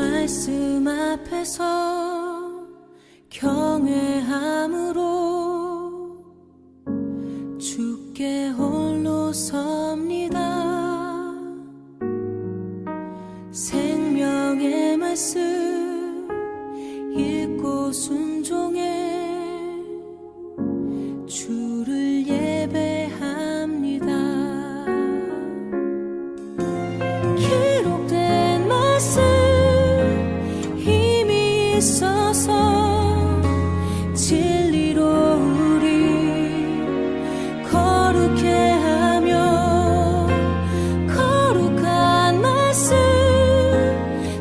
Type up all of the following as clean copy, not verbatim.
말씀 앞에서 경외함으로 주께 홀로 섭니다. 생명의 말씀 읽고 순종해 주를 예배합니다. 기록된 말씀 힘이 있어서 진리로 우리 거룩해 하며 거룩한 말씀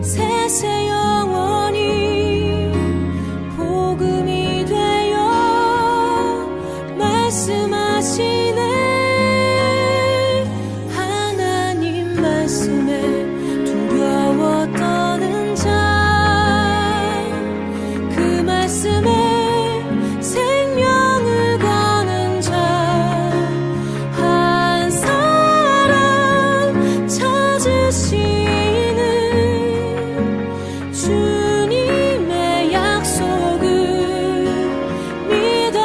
세세 영원히 복음이 되어 말씀하시네. 하나님 말씀에 두려워 떠는 자 그 말씀에 생명을 거는 자 한 사람 찾으시는 주님의 약속을 믿어.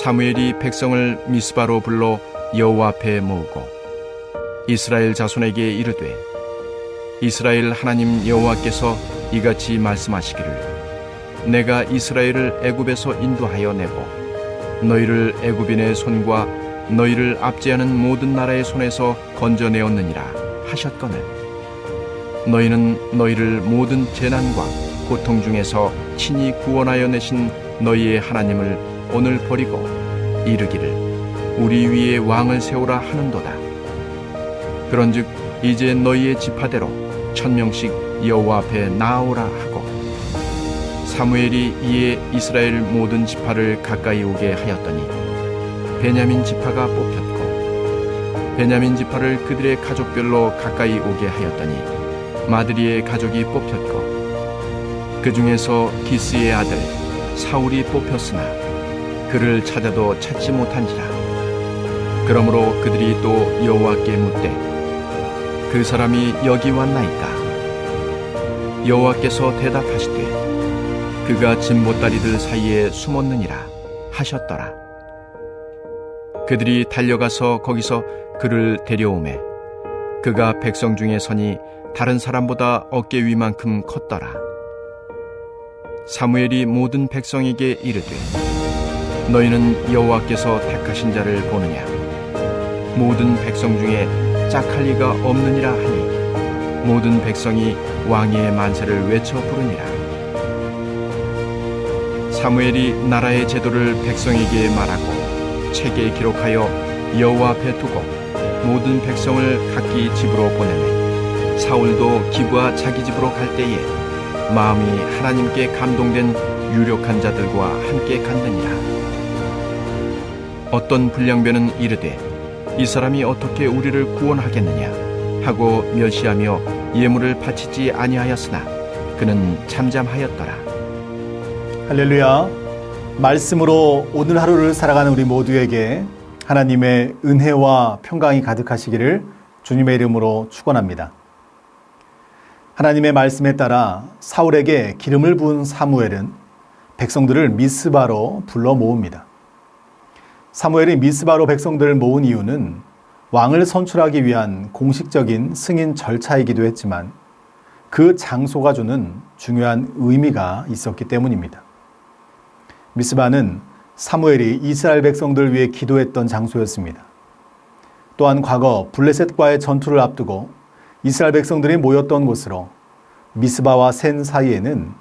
사무엘이 백성을 미스바로 불러 여호와 앞에 모으고 이스라엘 자손에게 이르되 이스라엘 하나님 여호와께서 이같이 말씀하시기를 내가 이스라엘을 애굽에서 인도하여 내고 너희를 애굽인의 손과 너희를 압제하는 모든 나라의 손에서 건져내었느니라 하셨거늘 너희는 너희를 모든 재난과 고통 중에서 친히 구원하여 내신 너희의 하나님을 오늘 버리고 이르기를 우리 위에 왕을 세우라 하는도다. 그런즉 이제 너희의 지파대로 1000명씩 여호와 앞에 나아오라 하고 사무엘이 이에 이스라엘 모든 지파를 가까이 오게 하였더니 베냐민 지파가 뽑혔고 베냐민 지파를 그들의 가족별로 가까이 오게 하였더니 마드리의 가족이 뽑혔고 그 중에서 기스의 아들 사울이 뽑혔으나 그를 찾아도 찾지 못한지라. 그러므로 그들이 또 여호와께 묻되 그 사람이 여기 왔나이까? 여호와께서 대답하시되 그가 진보다리들 사이에 숨었느니라 하셨더라. 그들이 달려가서 거기서 그를 데려오매 그가 백성 중에 서니 다른 사람보다 어깨 위만큼 컸더라. 사무엘이 모든 백성에게 이르되 너희는 여호와께서 택하신 자를 보느냐? 모든 백성 중에 짝할 리가 없느니라 하니 모든 백성이 왕의 만세를 외쳐 부르니라. 사무엘이 나라의 제도를 백성에게 말하고 책에 기록하여 여호와 앞에 두고 모든 백성을 각기 집으로 보내매 사울도 기브아 자기 집으로 갈 때에 마음이 하나님께 감동된 유력한 자들과 함께 갔느니라. 어떤 불량배는 이르되 이 사람이 어떻게 우리를 구원하겠느냐 하고 멸시하며 예물을 바치지 아니하였으나 그는 잠잠하였더라. 할렐루야. 말씀으로 오늘 하루를 살아가는 우리 모두에게 하나님의 은혜와 평강이 가득하시기를 주님의 이름으로 축원합니다. 하나님의 말씀에 따라 사울에게 기름을 부은 사무엘은 백성들을 미스바로 불러 모읍니다. 사무엘이 미스바로 백성들을 모은 이유는 왕을 선출하기 위한 공식적인 승인 절차이기도 했지만 그 장소가 주는 중요한 의미가 있었기 때문입니다. 미스바는 사무엘이 이스라엘 백성들을 위해 기도했던 장소였습니다. 또한 과거 블레셋과의 전투를 앞두고 이스라엘 백성들이 모였던 곳으로 미스바와 센 사이에는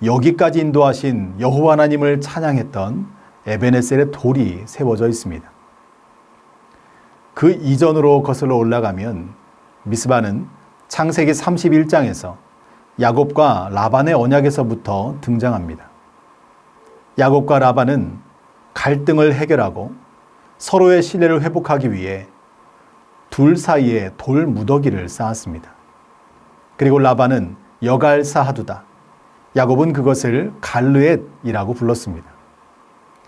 여기까지 인도하신 여호와 하나님을 찬양했던 에베네셀의 돌이 세워져 있습니다. 그 이전으로 거슬러 올라가면 미스바는 창세기 31장에서 야곱과 라반의 언약에서부터 등장합니다. 야곱과 라반은 갈등을 해결하고 서로의 신뢰를 회복하기 위해 둘 사이에 돌 무더기를 쌓았습니다. 그리고 라반은 여갈 쌓아두다. 야곱은 그것을 갈르엣이라고 불렀습니다.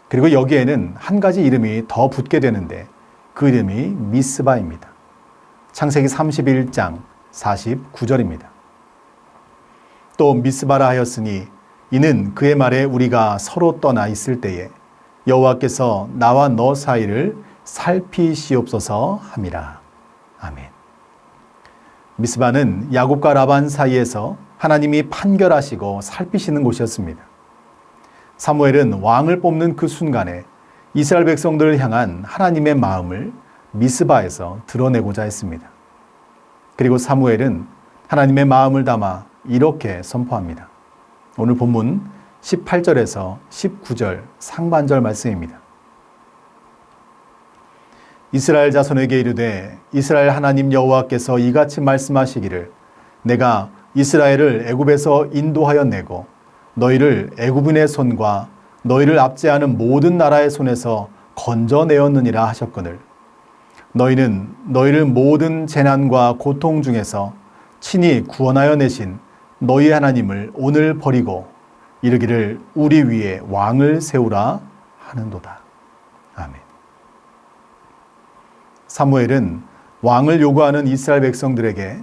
그리고 여기에는 한 가지 이름이 더 붙게 되는데 그 이름이 미스바입니다. 창세기 31장 49절입니다. 또 미스바라 하였으니 이는 그의 말에 우리가 서로 떠나 있을 때에 여호와께서 나와 너 사이를 살피시옵소서 함이라. 아멘. 미스바는 야곱과 라반 사이에서 하나님이 판결하시고 살피시는 곳이었습니다. 사무엘은 왕을 뽑는 그 순간에 이스라엘 백성들을 향한 하나님의 마음을 미스바에서 드러내고자 했습니다. 그리고 사무엘은 하나님의 마음을 담아 이렇게 선포합니다. 오늘 본문 18절에서 19절 상반절 말씀입니다. 이스라엘 자손에게 이르되 이스라엘 하나님 여호와께서 이같이 말씀하시기를 내가 이스라엘을 애굽에서 인도하여 내고 너희를 애굽인의 손과 너희를 압제하는 모든 나라의 손에서 건져내었느니라 하셨거늘 너희는 너희를 모든 재난과 고통 중에서 친히 구원하여 내신 너희 하나님을 오늘 버리고 이르기를 우리 위에 왕을 세우라 하는도다. 아멘. 사무엘은 왕을 요구하는 이스라엘 백성들에게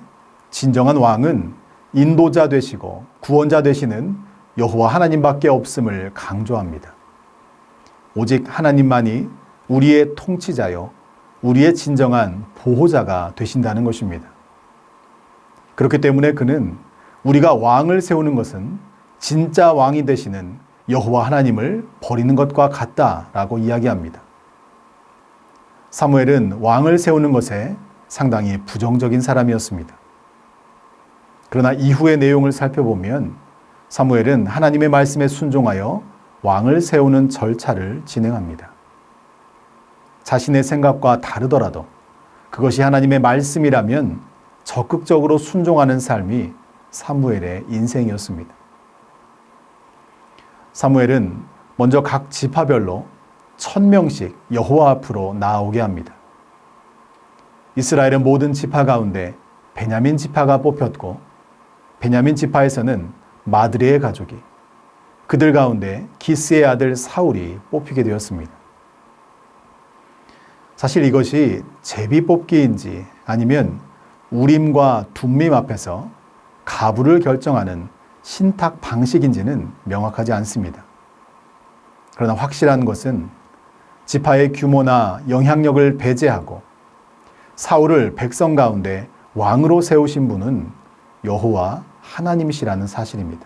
진정한 왕은 인도자 되시고 구원자 되시는 여호와 하나님밖에 없음을 강조합니다. 오직 하나님만이 우리의 통치자요, 우리의 진정한 보호자가 되신다는 것입니다. 그렇기 때문에 그는 우리가 왕을 세우는 것은 진짜 왕이 되시는 여호와 하나님을 버리는 것과 같다라고 이야기합니다. 사무엘은 왕을 세우는 것에 상당히 부정적인 사람이었습니다. 그러나 이후의 내용을 살펴보면 사무엘은 하나님의 말씀에 순종하여 왕을 세우는 절차를 진행합니다. 자신의 생각과 다르더라도 그것이 하나님의 말씀이라면 적극적으로 순종하는 삶이 사무엘의 인생이었습니다. 사무엘은 먼저 각 지파별로 1000명씩 여호와 앞으로 나아오게 합니다. 이스라엘의 모든 지파 가운데 베냐민 지파가 뽑혔고, 베냐민 지파에서는 마드레의 가족이, 그들 가운데 기스의 아들 사울이 뽑히게 되었습니다. 사실 이것이 제비 뽑기인지 아니면 우림과 둠밈 앞에서 가부를 결정하는 신탁 방식인지는 명확하지 않습니다. 그러나 확실한 것은 지파의 규모나 영향력을 배제하고 사울을 백성 가운데 왕으로 세우신 분은 여호와 하나님이시라는 사실입니다.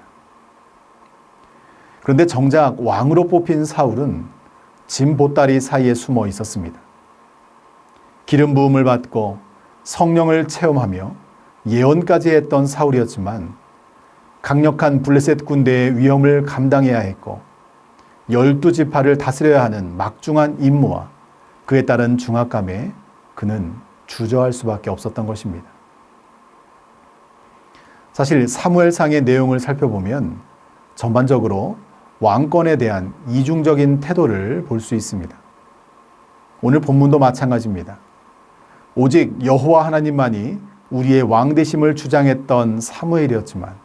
그런데 정작 왕으로 뽑힌 사울은 짐 보따리 사이에 숨어 있었습니다. 기름 부음을 받고 성령을 체험하며 예언까지 했던 사울이었지만 강력한 블레셋 군대의 위험을 감당해야 했고 12지파를 다스려야 하는 막중한 임무와 그에 따른 중압감에 그는 주저할 수밖에 없었던 것입니다. 사실 사무엘상의 내용을 살펴보면 전반적으로 왕권에 대한 이중적인 태도를 볼 수 있습니다. 오늘 본문도 마찬가지입니다. 오직 여호와 하나님만이 우리의 왕 되심을 주장했던 사무엘이었지만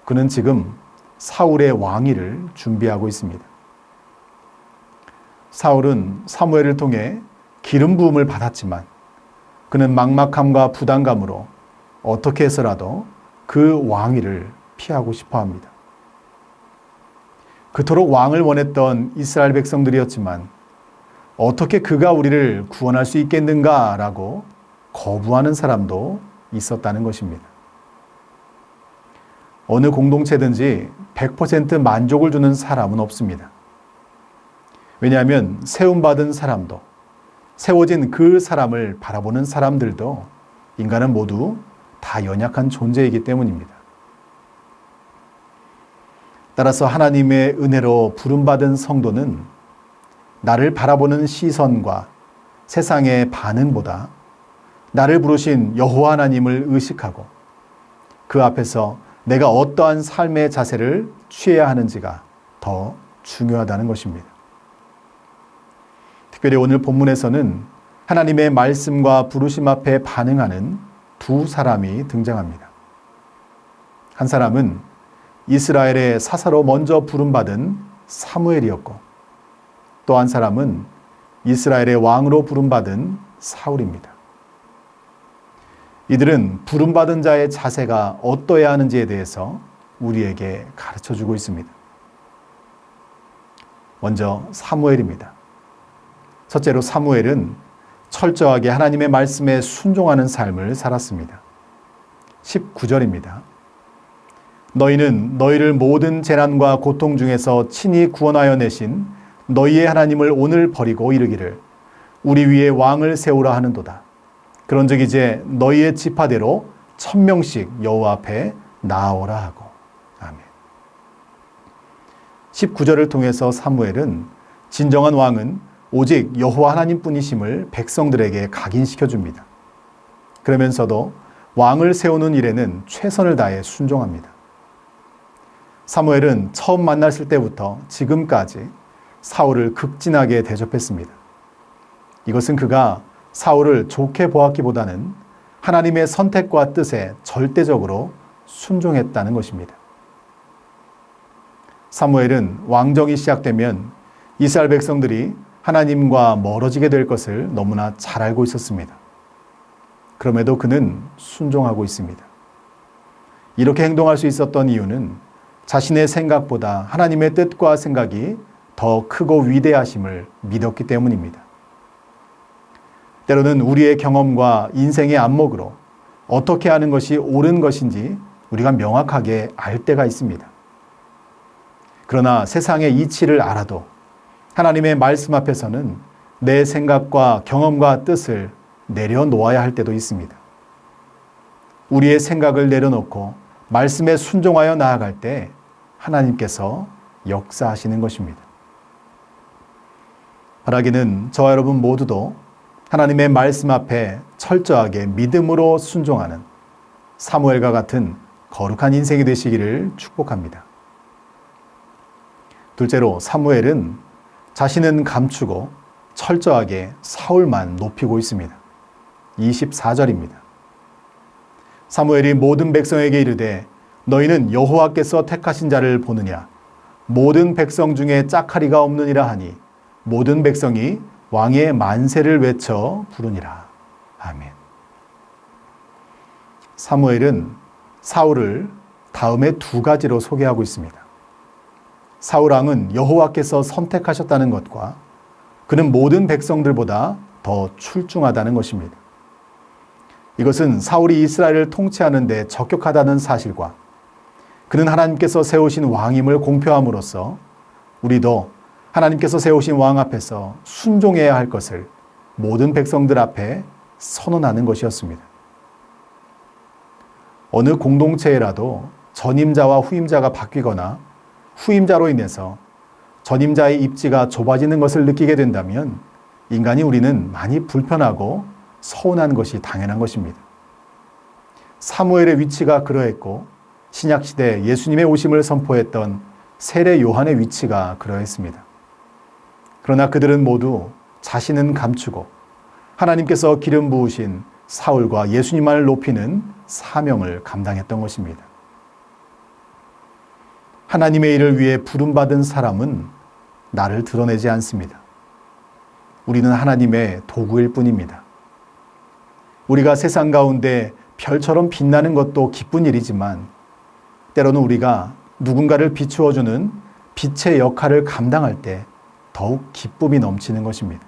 그는 지금 사울의 왕위를 준비하고 있습니다. 사울은 사무엘을 통해 기름 부음을 받았지만 그는 막막함과 부담감으로 어떻게 해서라도 그 왕위를 피하고 싶어 합니다. 그토록 왕을 원했던 이스라엘 백성들이었지만 어떻게 그가 우리를 구원할 수 있겠는가라고 거부하는 사람도 있었다는 것입니다. 어느 공동체든지 100% 만족을 주는 사람은 없습니다. 왜냐하면 세움받은 사람도 세워진 그 사람을 바라보는 사람들도 인간은 모두 다 연약한 존재이기 때문입니다. 따라서 하나님의 은혜로 부름받은 성도는 나를 바라보는 시선과 세상의 반응보다 나를 부르신 여호와 하나님을 의식하고 그 앞에서 내가 어떠한 삶의 자세를 취해야 하는지가 더 중요하다는 것입니다. 특별히 오늘 본문에서는 하나님의 말씀과 부르심 앞에 반응하는 두 사람이 등장합니다. 한 사람은 이스라엘의 사사로 먼저 부름받은 사무엘이었고 또 한 사람은 이스라엘의 왕으로 부름받은 사울입니다. 이들은 부름받은 자의 자세가 어떠해야 하는지에 대해서 우리에게 가르쳐주고 있습니다. 먼저 사무엘입니다. 첫째로 사무엘은 철저하게 하나님의 말씀에 순종하는 삶을 살았습니다. 19절입니다. 너희는 너희를 모든 재난과 고통 중에서 친히 구원하여 내신 너희의 하나님을 오늘 버리고 이르기를 우리 위에 왕을 세우라 하는도다. 그런즉 이제 너희의 지파대로 1000명씩 여호와 앞에 나아오라 하고. 아멘. 19절을 통해서 사무엘은 진정한 왕은 오직 여호와 하나님뿐이심을 백성들에게 각인시켜 줍니다. 그러면서도 왕을 세우는 일에는 최선을 다해 순종합니다. 사무엘은 처음 만났을 때부터 지금까지 사울을 극진하게 대접했습니다. 이것은 그가 사울을 좋게 보았기보다는 하나님의 선택과 뜻에 절대적으로 순종했다는 것입니다. 사무엘은 왕정이 시작되면 이스라엘 백성들이 하나님과 멀어지게 될 것을 너무나 잘 알고 있었습니다. 그럼에도 그는 순종하고 있습니다. 이렇게 행동할 수 있었던 이유는 자신의 생각보다 하나님의 뜻과 생각이 더 크고 위대하심을 믿었기 때문입니다. 때로는 우리의 경험과 인생의 안목으로 어떻게 하는 것이 옳은 것인지 우리가 명확하게 알 때가 있습니다. 그러나 세상의 이치를 알아도 하나님의 말씀 앞에서는 내 생각과 경험과 뜻을 내려놓아야 할 때도 있습니다. 우리의 생각을 내려놓고 말씀에 순종하여 나아갈 때 하나님께서 역사하시는 것입니다. 바라기는 저와 여러분 모두도 하나님의 말씀 앞에 철저하게 믿음으로 순종하는 사무엘과 같은 거룩한 인생이 되시기를 축복합니다. 둘째로 사무엘은 자신은 감추고 철저하게 사울만 높이고 있습니다. 24절입니다. 사무엘이 모든 백성에게 이르되 너희는 여호와께서 택하신 자를 보느냐 모든 백성 중에 짝하리가 없느니라 하니 모든 백성이 왕의 만세를 외쳐 부르니라. 아멘. 사무엘은 사울을 다음에 두 가지로 소개하고 있습니다. 사울 왕은 여호와께서 선택하셨다는 것과 그는 모든 백성들보다 더 출중하다는 것입니다. 이것은 사울이 이스라엘을 통치하는 데 적격하다는 사실과 그는 하나님께서 세우신 왕임을 공표함으로써 우리도 하나님께서 세우신 왕 앞에서 순종해야 할 것을 모든 백성들 앞에 선언하는 것이었습니다. 어느 공동체라도 전임자와 후임자가 바뀌거나 후임자로 인해서 전임자의 입지가 좁아지는 것을 느끼게 된다면 인간이 우리는 많이 불편하고 서운한 것이 당연한 것입니다. 사무엘의 위치가 그러했고 신약시대 예수님의 오심을 선포했던 세례 요한의 위치가 그러했습니다. 그러나 그들은 모두 자신은 감추고 하나님께서 기름 부으신 사울과 예수님만을 높이는 사명을 감당했던 것입니다. 하나님의 일을 위해 부름받은 사람은 나를 드러내지 않습니다. 우리는 하나님의 도구일 뿐입니다. 우리가 세상 가운데 별처럼 빛나는 것도 기쁜 일이지만 때로는 우리가 누군가를 비추어주는 빛의 역할을 감당할 때 더욱 기쁨이 넘치는 것입니다.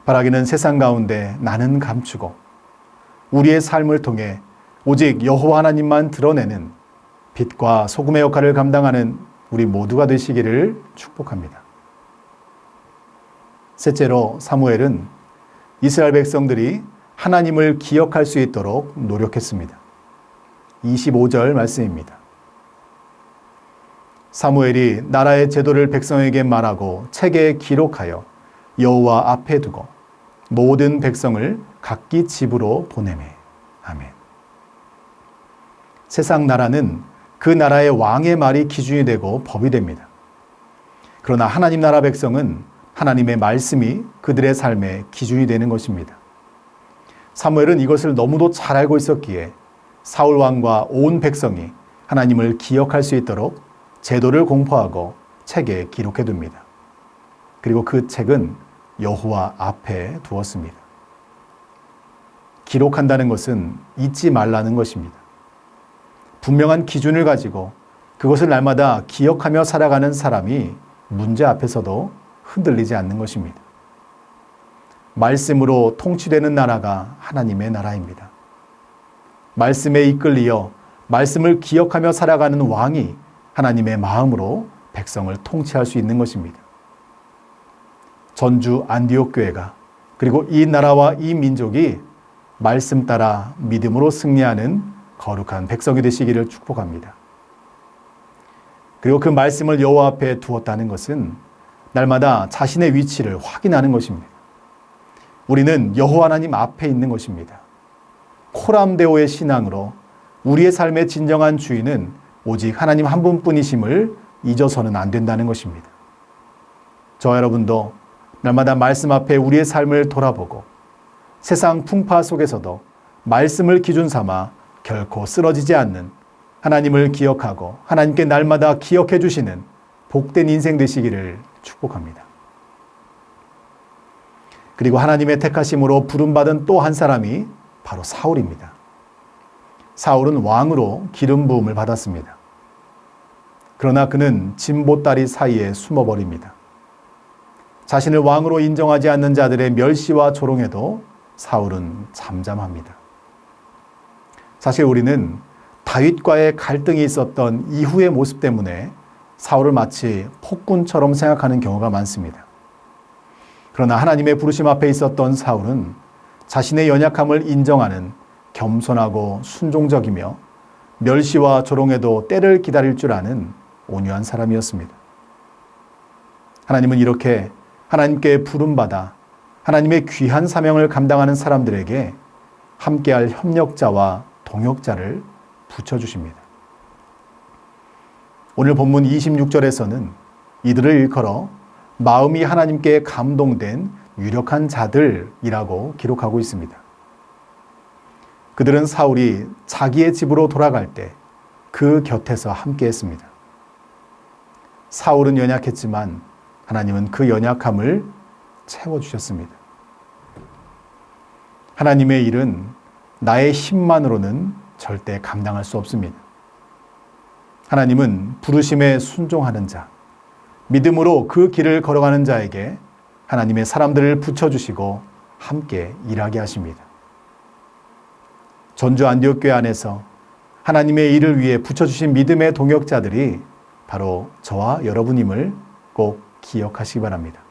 바라기는 세상 가운데 나는 감추고 우리의 삶을 통해 오직 여호와 하나님만 드러내는 빛과 소금의 역할을 감당하는 우리 모두가 되시기를 축복합니다. 셋째로 사무엘은 이스라엘 백성들이 하나님을 기억할 수 있도록 노력했습니다. 25절 말씀입니다. 사무엘이 나라의 제도를 백성에게 말하고 책에 기록하여 여호와 앞에 두고 모든 백성을 각기 집으로 보내매. 아멘. 세상 나라는 그 나라의 왕의 말이 기준이 되고 법이 됩니다. 그러나 하나님 나라 백성은 하나님의 말씀이 그들의 삶의 기준이 되는 것입니다. 사무엘은 이것을 너무도 잘 알고 있었기에 사울 왕과 온 백성이 하나님을 기억할 수 있도록 제도를 공포하고 책에 기록해 둡니다. 그리고 그 책은 여호와 앞에 두었습니다. 기록한다는 것은 잊지 말라는 것입니다. 분명한 기준을 가지고 그것을 날마다 기억하며 살아가는 사람이 문제 앞에서도 흔들리지 않는 것입니다. 말씀으로 통치되는 나라가 하나님의 나라입니다. 말씀에 이끌리어 말씀을 기억하며 살아가는 왕이 하나님의 마음으로 백성을 통치할 수 있는 것입니다. 전주 안디옥 교회가 그리고 이 나라와 이 민족이 말씀 따라 믿음으로 승리하는 거룩한 백성이 되시기를 축복합니다. 그리고 그 말씀을 여호와 앞에 두었다는 것은 날마다 자신의 위치를 확인하는 것입니다. 우리는 여호와 하나님 앞에 있는 것입니다. 코람데오의 신앙으로 우리의 삶의 진정한 주인은 오직 하나님 한 분뿐이심을 잊어서는 안 된다는 것입니다. 저와 여러분도 날마다 말씀 앞에 우리의 삶을 돌아보고 세상 풍파 속에서도 말씀을 기준 삼아 결코 쓰러지지 않는 하나님을 기억하고 하나님께 날마다 기억해 주시는 복된 인생 되시기를 축복합니다. 그리고 하나님의 택하심으로 부름받은 또 한 사람이 바로 사울입니다. 사울은 왕으로 기름 부음을 받았습니다. 그러나 그는 진보다리 사이에 숨어버립니다. 자신을 왕으로 인정하지 않는 자들의 멸시와 조롱에도 사울은 잠잠합니다. 사실 우리는 다윗과의 갈등이 있었던 이후의 모습 때문에 사울을 마치 폭군처럼 생각하는 경우가 많습니다. 그러나 하나님의 부르심 앞에 있었던 사울은 자신의 연약함을 인정하는 겸손하고 순종적이며 멸시와 조롱에도 때를 기다릴 줄 아는 온유한 사람이었습니다. 하나님은 이렇게 하나님께 부름받아 하나님의 귀한 사명을 감당하는 사람들에게 함께할 협력자와 동역자를 붙여주십니다. 오늘 본문 26절에서는 이들을 일컬어 마음이 하나님께 감동된 유력한 자들이라고 기록하고 있습니다. 그들은 사울이 자기의 집으로 돌아갈 때 그 곁에서 함께 했습니다. 사울은 연약했지만 하나님은 그 연약함을 채워주셨습니다. 하나님의 일은 나의 힘만으로는 절대 감당할 수 없습니다. 하나님은 부르심에 순종하는 자, 믿음으로 그 길을 걸어가는 자에게 하나님의 사람들을 붙여주시고 함께 일하게 하십니다. 전주 안디옥교회 안에서 하나님의 일을 위해 붙여주신 믿음의 동역자들이 바로 저와 여러분임을 꼭 기억하시기 바랍니다.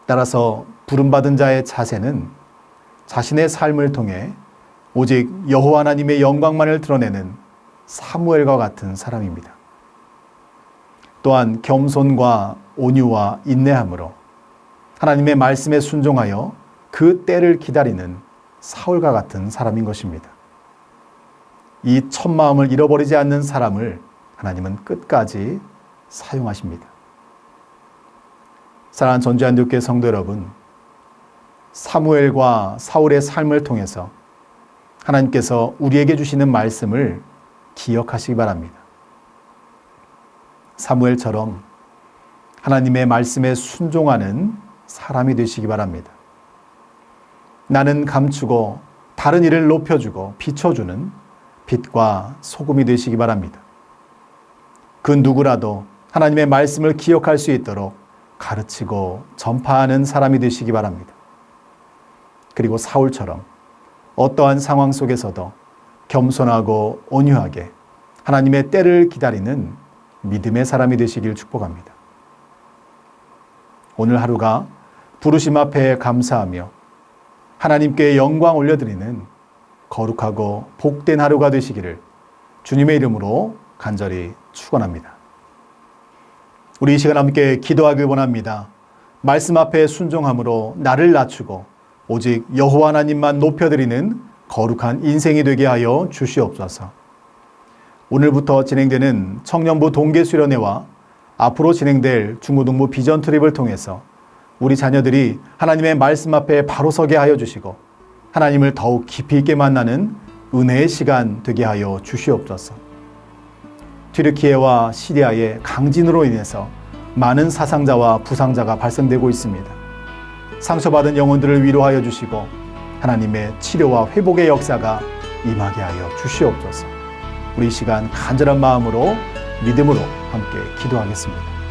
따라서 부름받은 자의 자세는 자신의 삶을 통해 오직 여호와 하나님의 영광만을 드러내는 사무엘과 같은 사람입니다. 또한 겸손과 온유와 인내함으로 하나님의 말씀에 순종하여 그 때를 기다리는 사울과 같은 사람인 것입니다. 이 첫 마음을 잃어버리지 않는 사람을 하나님은 끝까지 사용하십니다. 사랑하는 전주 안디옥교회 성도 여러분, 사무엘과 사울의 삶을 통해서 하나님께서 우리에게 주시는 말씀을 기억하시기 바랍니다. 사무엘처럼 하나님의 말씀에 순종하는 사람이 되시기 바랍니다. 나는 감추고 다른 이를 높여주고 비춰주는 빛과 소금이 되시기 바랍니다. 그 누구라도 하나님의 말씀을 기억할 수 있도록 가르치고 전파하는 사람이 되시기 바랍니다. 그리고 사울처럼 어떠한 상황 속에서도 겸손하고 온유하게 하나님의 때를 기다리는 믿음의 사람이 되시길 축복합니다. 오늘 하루가 부르심 앞에 감사하며 하나님께 영광 올려드리는 거룩하고 복된 하루가 되시기를 주님의 이름으로 간절히 축원합니다. 우리 이 시간 함께 기도하길 원합니다. 말씀 앞에 순종함으로 나를 낮추고 오직 여호와 하나님만 높여드리는 거룩한 인생이 되게 하여 주시옵소서. 오늘부터 진행되는 청년부 동계수련회와 앞으로 진행될 중고등부 비전 트립을 통해서 우리 자녀들이 하나님의 말씀 앞에 바로 서게 하여 주시고 하나님을 더욱 깊이 있게 만나는 은혜의 시간 되게 하여 주시옵소서. 튀르키예와 시리아의 강진으로 인해서 많은 사상자와 부상자가 발생되고 있습니다. 상처받은 영혼들을 위로하여 주시고 하나님의 치료와 회복의 역사가 임하게 하여 주시옵소서. 우리 이 시간 간절한 마음으로 믿음으로 함께 기도하겠습니다.